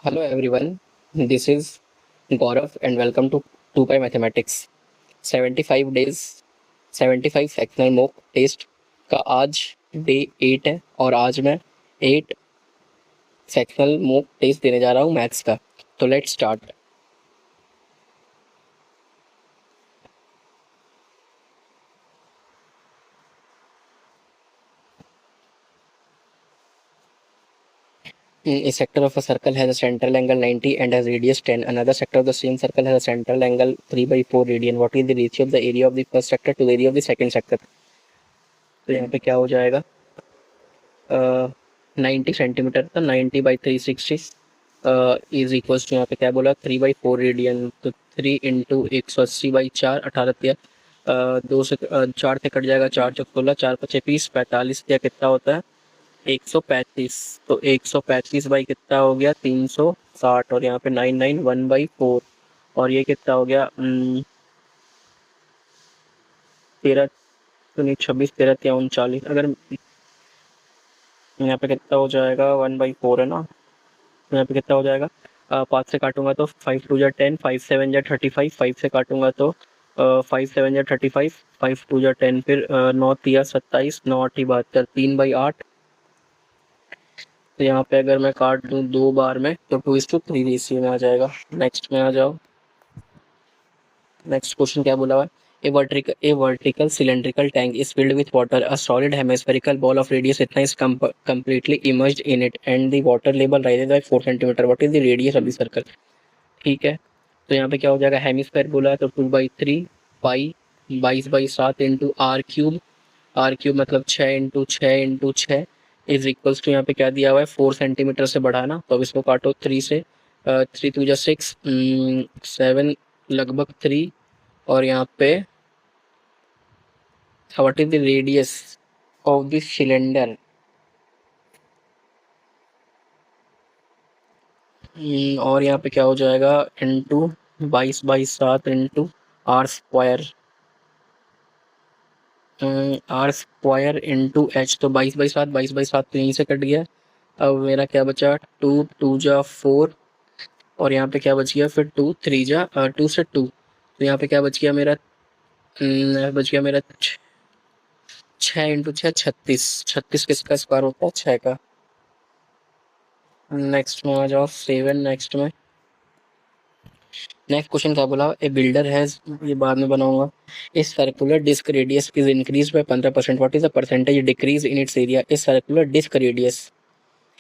Hello everyone, this is Gaurav and welcome to 2 Mathematics. 75 days 75 sectional mock test का आज day 8 है और आज मैं 8 सेक्शनल मॉक टेस्ट देने जा रहा हूँ मैथ्स का। तो let's start. A sector of a circle has a central angle 90 and has radius 10. Another sector of the same circle has a central angle 3/4 radian. What is the ratio of the area of the first sector to the area of the second sector? तो यहाँ पे क्या हो जाएगा, 90 centimetre था, 90/360 is equals to यहाँ पे क्या बोला 3/4 रेडियन, तो 3 × 180/4 18 दिया, 2 से 4 से कट जाएगा, 4 चौक 16, 4 पचे 20, 45 दिया, कितना होता है 135। तो 135 बाई कितना हो गया 360 और यहाँ पे 991/4 और ये कितना हो गया 13 26 13 39। अगर यहाँ पे कितना हो जाएगा 1/4 है ना, तो यहाँ पे कितना हो जाएगा 5 से काटूंगा तो 5 2 जा 10, 5 7 जा 35, 5 से काटूंगा तो 5 7 जा 35, 5 2 जा 10, फिर 9 3 27, 9 8 72, 3/8। तो यहाँ पे अगर मैं काट दूँ 2 बार में तो 2:3 रेशियो में आ जाएगा। नेक्स्ट में आ जाओ। नेक्स्ट क्वेश्चन क्या बोला हुआ है, a vertical cylindrical tank is filled with water. A solid hemispherical ball of radius इतना is completely immersed in it and the water level rises by 4 centimeter. What is the radius of the circle? ठीक है, तो यहाँ पे क्या हो जाएगा, hemisphere बोला है तो 2/3 पाई 22/7 इंटू r क्यूब मतलब 6 × 6 × 6 इज इक्वल्स टू, यहाँ पे क्या दिया हुआ है 4 सेंटीमीटर से बढ़ाना, तो अब इसको काटो 3 से, 3 2 जा 6, 7 लगभग 3 और यहाँ पे what is the radius of this cylinder, और यहाँ पे क्या हो जाएगा into 22/7 into r² r² into h, तो 22/7 22/7 तो यहीं से कट गया। अब मेरा क्या बचा 2 2 जा 4 और यहाँ पे क्या बच गया फिर 2 3 जा 2 से 2, तो यहाँ पे क्या बच गया मेरा, बच गया मेरा 6 × 6 36, 36 किसका स्क्वायर होता है 6 का। नेक्स्ट में आ जाओ 7। नेक्स्ट क्वेश्चन क्या बोला, ए बिल्डर हैज, ये बाद में बनाऊंगा, इस circular disc radius is increase by 15%, what is the percentage decrease in its area, इस circular disc radius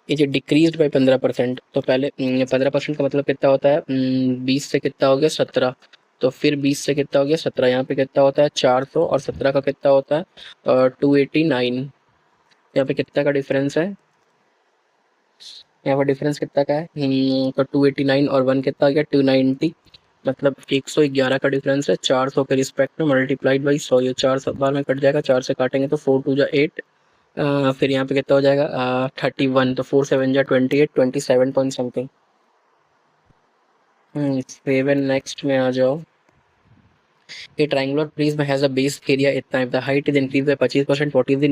is decrease by 15%। तो पहले 15% का मतलब कितना होता है 20 से कितना हो गया 17, तो फिर 20 से कितना हो गया 17, यहाँ पे कितना होता है 400 और 17 का कितना होता है 289। यहाँ पे कितना का डिफरेंस है, यहाँ पर डिफरेंस कितना का है तो 289 और 1 कितना आ गया 290, मतलब 111 का डिफरेंस है 400 के रिस्पेक्ट में मल्टीप्लाइड बाई 100, ये 400 बार में कट जाएगा, 4 से काटेंगे तो 4 2 जा 8, फिर यहाँ पे कितना हो जाएगा 31, तो 4 7 जा 28, 27 पॉइंट समथिंग। 7 नेक्स्ट में आ जाओ, a triangular prism has a base area इतना, if the height is increase by 25%, what is the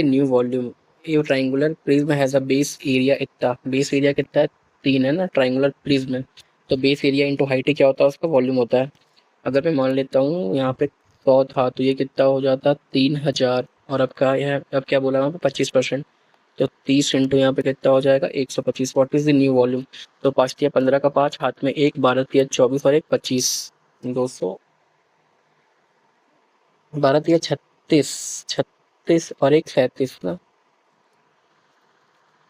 new volume, ये triangular prism has a base area इतना, बेस एरिया कितना है 3 है ना ट्रायंगुलर प्रिज्म में, तो बेस एरिया इंटू हाइट क्या होता है उसका वॉल्यूम होता है। अगर मैं मान लेता हूँ यहाँ पे 100 था तो ये कितना हो जाता 3000, और अब क्या बोला वहाँ पे 25%, तो 30 इंटू यहाँ पे कितना हो जाएगा 125, what is the new volume, तो 5 या 15 का 5 हाथ में 1, 12 या 24 और 1 25, 200, 12 या 36, 36 और 1 37 ना,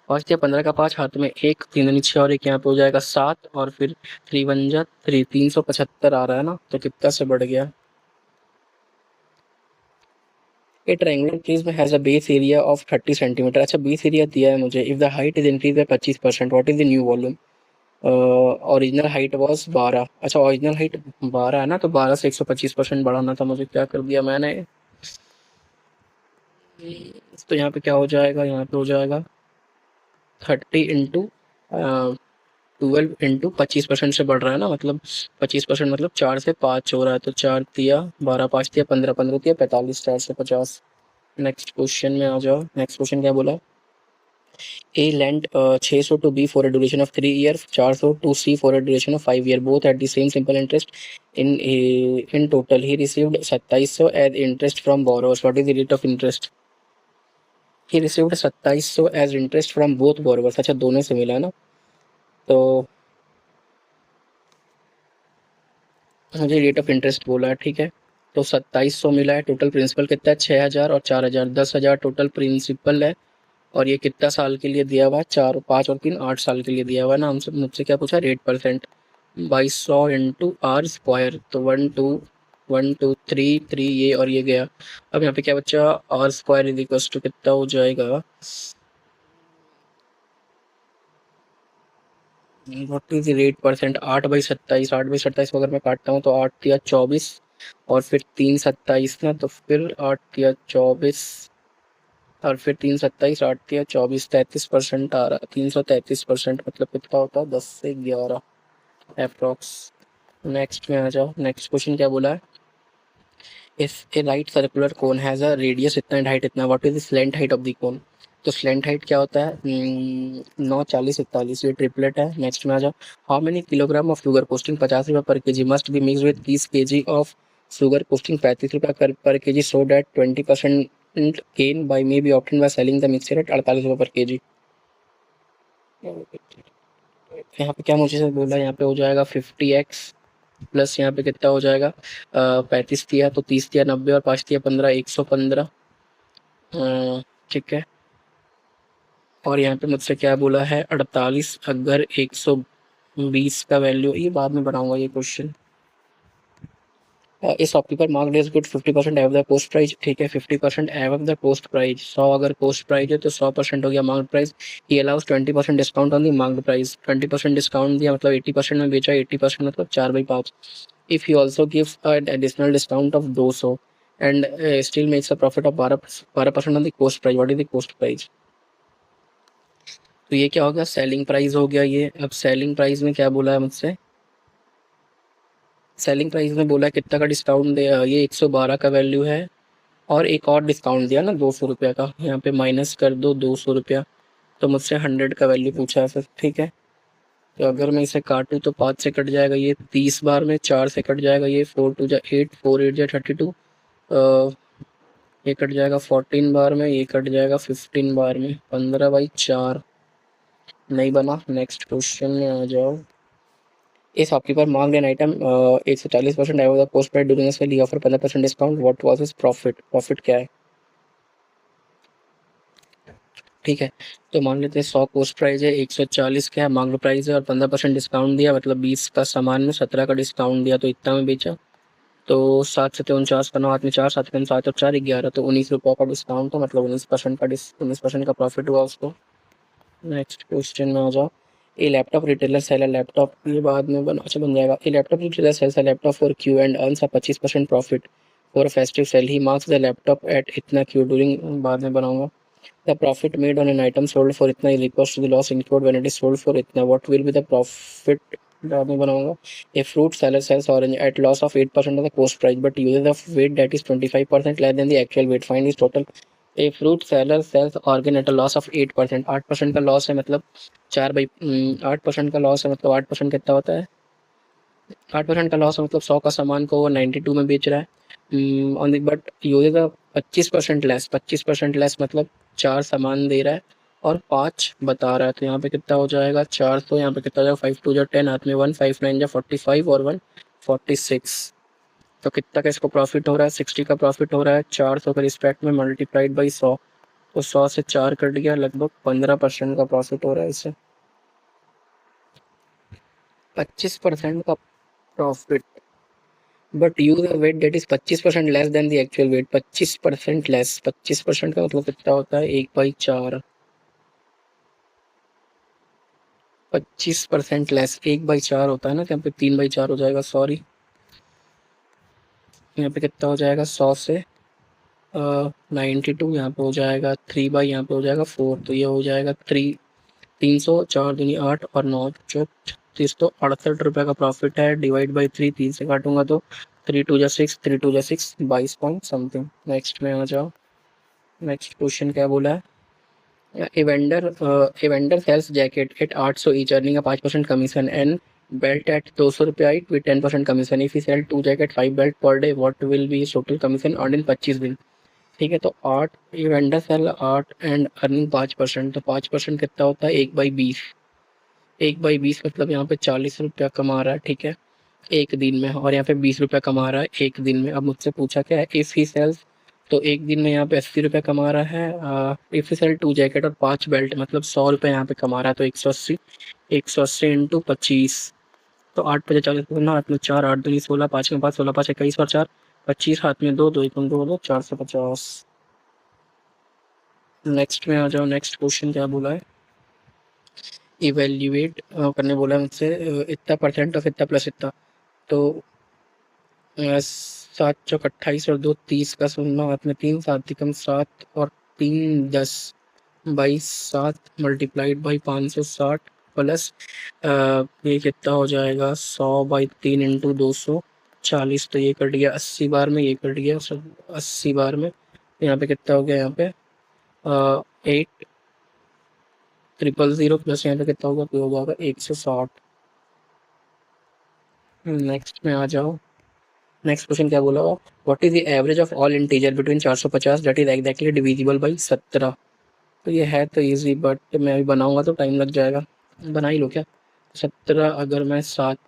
5 या 15 का 5 हाथ में 1, 3 दूनी 6 और 1 यहाँ पे हो जाएगा 7, और फिर 3 1 जा 3, 375 आ रहा है ना, तो कितना से बढ़ गया। A triangular prism has a base area of 30 centimetre, अच्छा बेस एरिया दिया है मुझे, if the height is increase by 25%, what is the new volume, original height was 12, अच्छा ओरिजिनल हाइट 12 है ना, तो 12 से 125% बढ़ाना था मुझे, क्या कर दिया मैंने, तो यहाँ पे क्या हो जाएगा, यहाँ पे हो जाएगा 30 इंटू 12 इंटू 25% से बढ़ रहा है ना, मतलब 25% मतलब 4 से 5 हो रहा है, तो 4 तिया 12, 5 तिया 15, 15 तिया 45, 4 से 50। नेक्स्ट क्वेश्चन में आ जाओ। नेक्स्ट क्वेश्चन क्या बोला, A lent 600 to B for a duration of 3 years, 400 to C for a duration of 5 years, both at the same simple interest. In total, he received 2700 as interest from borrowers. What is the rate of interest? He received 2700 as interest from both borrowers. अच्छा दोनों से मिला ना, तो मुझे rate of interest बोला है, ठीक है। तो 2700 मिला है, टोटल प्रिंसिपल कितना है 6000 और 4000, 10,000 टोटल प्रिंसिपल है। और ये कितना साल के लिए दिया हुआ है, 4 5 और 3 8 साल के लिए दिया हुआ है ना। हमसे मुझसे क्या पूछा, rate percent 2200 into R square, तो 1 2 1 2 3 3 ये और ये गया। अब यहाँ पे क्या बच्चा, R square is equal to कितना हो जाएगा, व्हाट इज रेट परसेंट, 8/27, 8/27 को अगर मैं काटता हूँ तो 8 या 24 और फिर 3 27 ना, तो फिर 8 या 24 और फिर 3 27 8 या 24 33% आ रहा, 333%, मतलब कितना होता है 10 से 11 अप्रॉक्स। नेक्स्ट में आ जाओ, नेक्स्ट क्वेश्चन क्या बोला है, if A right circular cone has a radius इतना एंड हाइट इतना, what is the slant height of the cone. तो स्लेंट हाइट क्या होता है, 9 40 41, ये ट्रिपलेट है। नेक्स्ट में आ जाओ, how many kilogram of sugar costing 50 रुपये per K G must be mix with 30 kg of sugar costing 35 रुपये per K G, so that 20% gain by may be obtain by selling the mixture at 48 रुपये per K जी। यहाँ पे क्या मुझे से बोला, यहाँ पे हो जाएगा 50x प्लस यहाँ पे कितना हो जाएगा 35 दिया तो 30 दिया 90 और 5 दिया 15, 115, ठीक है। और यहाँ पे मुझसे क्या बोला है 48, अगर 120 का वैल्यू, ये बाद में बनाऊंगा ये क्वेश्चन। इस शॉपकीपर मार्क्ड इज गुड 50% एव द पोस्ट प्राइस, ठीक है 50% एव द पोस्ट प्राइस, 100 अगर पोस्ट प्राइस है तो 100% हो गया मार्क्ड प्राइस। ये allows 20% discount on the marked price, 20% discount दिया मतलब 80% में बेचा, 80% मतलब 4/5। If he also gives additional discount of 200 and still makes a profit of 12% on the cost price, what is the cost price. तो ये क्या हो गया, सेलिंग प्राइस हो गया ये। अब सेलिंग प्राइस में क्या बोला है मुझसे, सेलिंग प्राइस में बोला है कितना का डिस्काउंट दे, ये 112 का वैल्यू है और एक और डिस्काउंट दिया ना 200 रुपये का, यहाँ पे माइनस कर दो 200 रुपया, तो मुझसे 100 का वैल्यू पूछा है सर, ठीक है। तो अगर मैं इसे काटूँ तो 5 से कट जाएगा ये 30 बार में, 4 से कट जाएगा ये 4 2 जा 8, 4 8 जा 32, ये कट जाएगा 14 बार में, ये कट जाएगा 15 बार में, 15/4 नहीं बना। नेक्स्ट क्वेश्चन में आ जाओ, इस shopkeeper marked N item 140% above the cost price during sale, offer 15% discount, what was his profit, profit क्या है, ठीक है। तो मान लेते हैं 100 कोस्ट प्राइस है, 140 क्या है मार्क्ड प्राइस है और 15% डिस्काउंट दिया, मतलब 20 का सामान में 17 का डिस्काउंट दिया तो इतना में बेचा। तो 7 से 49 का 9 हाथ में 4, 7 के 7 और 4 11, तो 19 रुपये का डिस्काउंट था, मतलब 19% का 19% का प्रॉफिट हुआ उसको। नेक्स्ट क्वेश्चन में आ जाओ, a laptop retailer sell a laptop, ये बाद में बन जाएगा। A laptop retailer sells a laptop for Q and earns a 25% profit for festive sale, he marks the laptop at इतना क्यू ड्यूरिंग, बाद में बनाऊंगा। The profit made on an item sold for इतना is equal to the loss include when it is sold for इतना, what will be the profit, बाद में बनाऊंगा। A fruit seller sells orange at loss of 8% of the cost price but uses the weight that is 25% less than the actual weight, find is total. A fruit seller sells ऑर्गेन at a loss of 8%, 8% का loss है, मतलब 8% का loss है, मतलब 8% कितना होता है, 8% का लॉस है मतलब 100 का सामान को वो 92 में बेच रहा है on the, but uses 25% less, 25% less मतलब 4 सामान दे रहा है और 5 बता रहा है, तो यहाँ पे कितना हो जाएगा 400, यहाँ पे कितना हो जाएगा 5 2 जा 10, हाथ में 1, 5 9 जा 45 और 1 46, तो कितना का इसको प्रॉफिट हो रहा है 60 का प्रॉफिट हो रहा है, 400 के रिस्पेक्ट में मल्टीप्लाइड बाई 100, तो 100 से 4 कट गया, लगभग 15% का प्रॉफिट हो रहा है इससे, 25% का profit. But use a weight that is 25% less than the actual weight, 25% less, 25% का मतलब कितना होता है 1/4, 25% लेस 1/4 होता है ना, यहाँ पे 3/4 हो जाएगा, सॉरी यहाँ पे कितना हो जाएगा 100 से 92, यहाँ पे हो जाएगा 3 यहाँ पे हो जाएगा 4, तो ये हो जाएगा 300, 4 दूनी 8 और 9 36, तो 68 रुपये का प्रॉफिट है, डिवाइड बाई 3, 3 से काटूंगा तो 3 2 जा 6, 3 2 जा 6, 22 पॉइंट समथिंग। नेक्स्ट में आ जाओ, नेक्स्ट क्वेश्चन क्या बोला है, A vendor sells jacket at 800 each, earning a 5% commission, and belt at 200 रुपया each with 10% commission. If he sell 2 jacket 5 belt per day, what will be his total commission earned in 25 दिन? ठीक है, तो 8 ये vendor cell 8 and earning 5%, तो 5% कितना होता है 1/20। 1/20 मतलब यहाँ पे 40 रुपया कमा रहा है, ठीक है, एक दिन में, और यहाँ पे 20 रुपया कमा रहा है एक दिन में। अब मुझसे पूछा क्या है, इफ़ ही सेल्स, तो एक दिन में यहाँ पे 80 रुपया कमा रहा है। इफ़ ही सेल 2 जैकेट और 5 बेल्ट, मतलब 100 रुपये यहाँ पे कमा रहा है, तो 180 इंटू 25, तो 8×5 = 40, हाथ में 4, 8 दूनी 16, 5 में 5, 16 5 21 और 4 25, हाथ में 2, 2 1 2 2 450। नेक्स्ट में आ जाओ। नेक्स्ट क्वेश्चन क्या बोला है, इवेल्युएट करने बोला है मुझसे, इतना परसेंट ऑफ इतना प्लस इतना, तो 7×28 और 2 30 का 0, हाथ में 3, 7 कम 7 और 3 10 22 7 मल्टीप्लाइड बाई 560 प्लस ये कितना हो जाएगा 100/3 इंटू 240, तो ये कट गया 80 बार में, ये कट गया सब 80 बार में, यहाँ पे कितना हो गया, यहाँ पे 8000 प्लस यहाँ पे कितना होगा, हो जाएगा 160। नेक्स्ट में आ जाओ। नेक्स्ट क्वेश्चन क्या बोला, what is the average of all integer between 450 that is exactly divisible by 17। तो ये है तो इजी, बट मैं अभी बनाऊंगा तो टाइम लग जाएगा, बना ही लो क्या। 17 अगर मैं 7,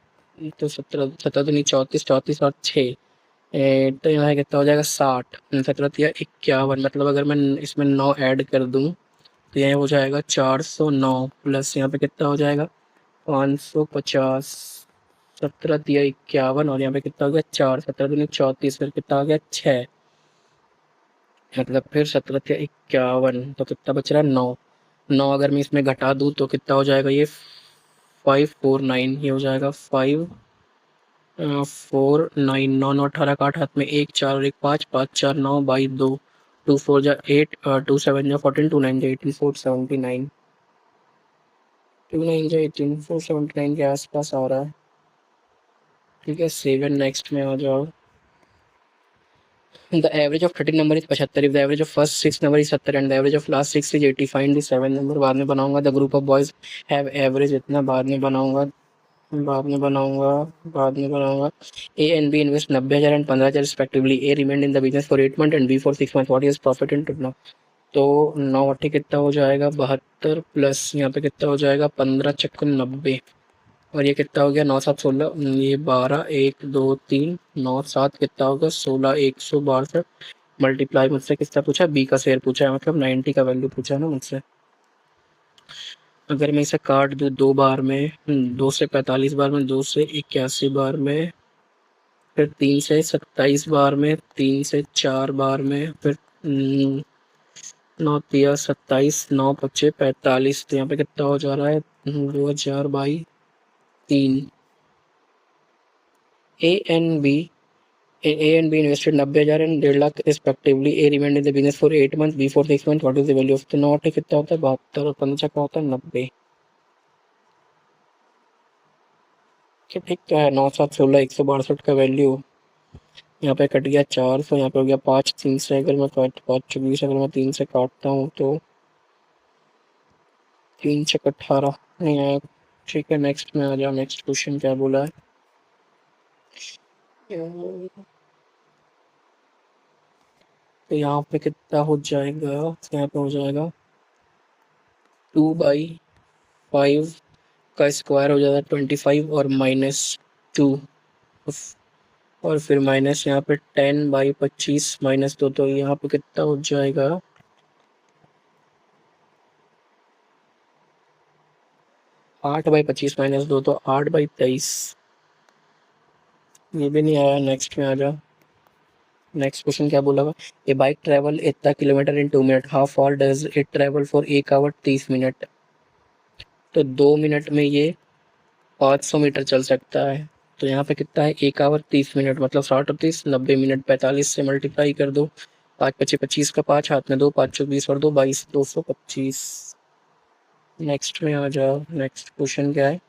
तो 17 17 तो नहीं 34, 34 और 6, तो यहाँ कितना हो जाएगा 60, 17 या 51, मतलब अगर मैं इसमें 9 ऐड कर दूँ तो यहाँ हो जाएगा 409, प्लस यहाँ पे कितना हो जाएगा 550, 17 या 51, और यहाँ पे कितना हो गया 4, 17 दूनी 34, फिर कितना हो गया 6, मतलब फिर 17 या 51, तो कितना बच रहा है 9। 9 अगर मैं इसमें घटा दूँ तो कितना हो जाएगा, ये 549, ये हो जाएगा 549, 9 9 18 का 8, हाथ में 1 4 और 1 5, 5 4 9 बाई 2, 2 4 जा 8, 2 7 जा 14, 2 9 जा 18, 479, 2 9 जा 18, 479 के आसपास आ रहा है, ठीक है। 7 नेक्स्ट में आ जाओ। The average of 13 number is 75, if the average of first 6 number is 70 and the average of last 6 is 80, find the 7 number। बाद में बनाऊंगा। The group of boys have average, इतना बाद में बनाऊंगा, बाद में बनाऊंगा, बाद में बनाऊंगा। A and B invest 90,000 and 15,000 respectively। A remained in the business for 8 months and B for 6 months। What is profit in total? तो 9 अट्ठी कितना हो जाएगा 72, प्लस यहाँ पे कितना हो जाएगा 15 चक्कर 90, और ये कितना हो गया 9 7 16, ये 12 1 2 3 9 7 कितना होगा 16 162, मल्टीप्लाई मुझसे किसका पूछा, बी का शेयर पूछा है, मतलब 90 का वैल्यू पूछा है ना मुझसे। अगर मैं इसे काट दूँ 2 बार में, 2 से 45 बार में, 2 से 81 बार में, फिर 3 से 27 बार में, 3 से 4 बार में, फिर 9 तिया 27, 9 पच्चे 45, तो यहाँ पे कितना हो जा रहा है 2000/3। A and B A and B invested 90,000 and 1.5 lakh respectively। A remained in the business for 8 months, B for 6 months। What is the value of the note? कितना होता है 72, और 15 का होता है 90, ठीक क्या है 9 7 16 162 का वैल्यू, यहाँ पे कट गया 400, यहाँ पे हो गया 5 3 से, अगर मैं 5 24, अगर मैं 3 से काटता हूँ तो 3 से 18 नहीं आया, ठीक है। नेक्स्ट में आ जाओ। नेक्स्ट क्वेश्चन क्या बोला है, तो यहाँ पे कितना हो जाएगा, यहाँ पे हो जाएगा 2/5 का स्क्वायर हो जाता है 25 और -2, और फिर माइनस यहाँ पे 10/25 -2, तो यहाँ पे कितना हो जाएगा 8/25 -2, तो 8/23, ये भी नहीं आया। नेक्स्ट में आ जाओ। नेक्स्ट क्वेश्चन क्या बोला हुआ, ए बाइक ट्रेवल इतना kilometre in 2 minute, how far does it travel for 1 hour 30 minute, तो 2 मिनट में ये 500 मीटर चल सकता है, तो यहाँ पे कितना है 1 आवर 30 मिनट, मतलब 60 और 30 90 मिनट, 45 से मल्टीप्लाई कर दो, 5 25 25 का 5, हाथ में 2 5 20 और 2 22, 225। नेक्स्ट में आ जाओ। नेक्स्ट क्वेश्चन क्या है,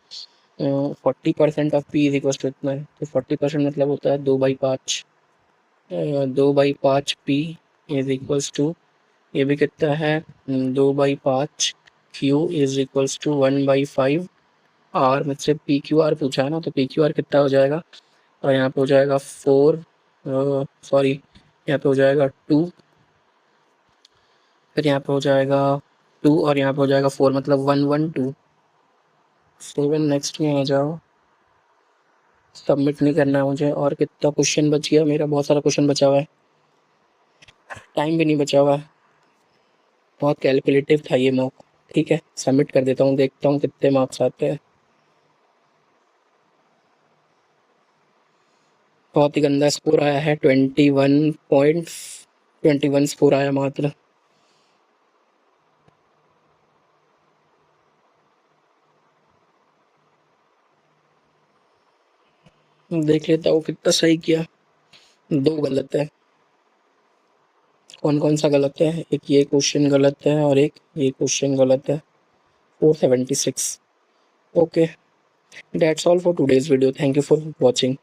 40% of P is equal to इतना है, तो 40% मतलब होता है 2/5, 2/5 पी इज इक्वल्स टू ये भी कितना है 2/5 Q is equals to 1/5 R। मुझसे पी क्यू आर पूछा है ना, तो पी क्यू आर कितना हो जाएगा, और यहाँ पे हो जाएगा 4, सॉरी यहाँ पे हो जाएगा 2, फिर यहाँ पे हो जाएगा 2 और यहाँ पे हो जाएगा 4, मतलब 112। 7 नेक्स्ट में आ जाओ। सबमिट नहीं करना है मुझे। और कितना क्वेश्चन बच गया मेरा, बहुत सारा क्वेश्चन बचा हुआ है, टाइम भी नहीं बचा हुआ है। बहुत कैलकुलेटिव था ये मॉक। ठीक है, सबमिट कर देता हूँ, देखता हूँ कितने मार्क्स आते हैं। बहुत ही गंदा स्कोर आया है, 21.21 स्कोर आया मात्र। देख लेता हूँ कितना सही किया। 2 गलत है। कौन कौन सा गलत है? एक ये क्वेश्चन गलत है और एक ये क्वेश्चन गलत है। 476। Okay, that's all for today's video. Thank you for watching.